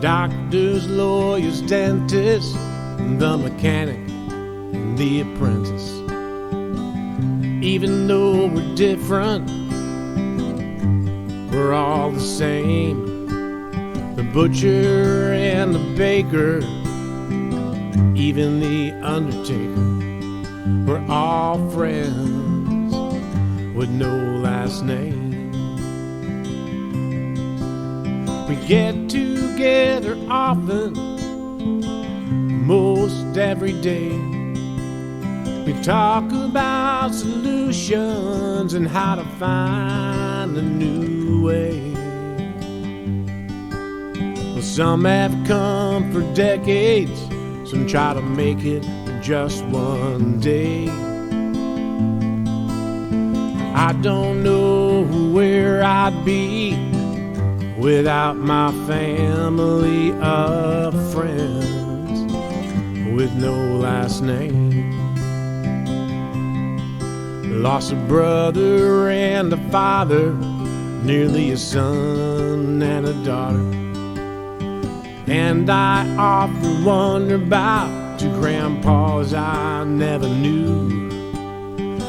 Doctors, lawyers, dentists, the mechanic, the apprentice. Even though we're different, we're all the same. The butcher and the baker, even the undertaker, we're all friends with no last name. We get together often, most every day. We talk about solutions and how to find a new way. Well, some have come for decades, some try to make it in just one day. I don't know where I'd be without my family of friends with no last name. Lost a brother and a father, nearly a son and a daughter. And I often wonder about two grandpas I never knew.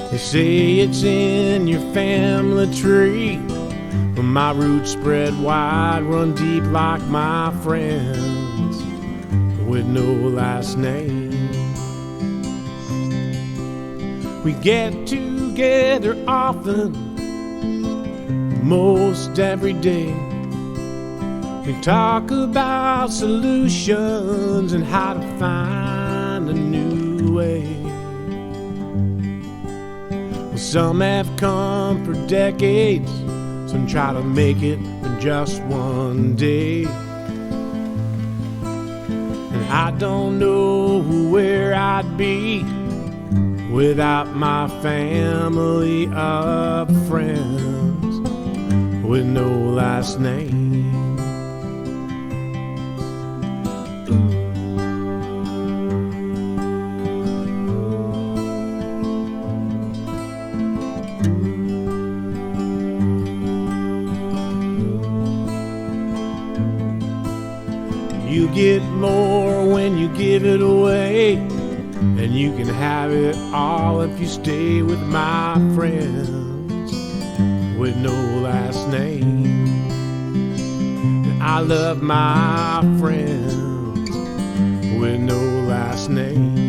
They say it's in your family tree, but my roots spread wide, run deep like my friends with no last name. We get together often, most every day. We talk about solutions and how to find a new way. Well, some have come for decades, some try to make it in just one day. And I don't know where I'd be without my family of friends with no last name. You get more when you give it away, and you can have it all if you stay with my friends with no last name. And I love my friends with no last name.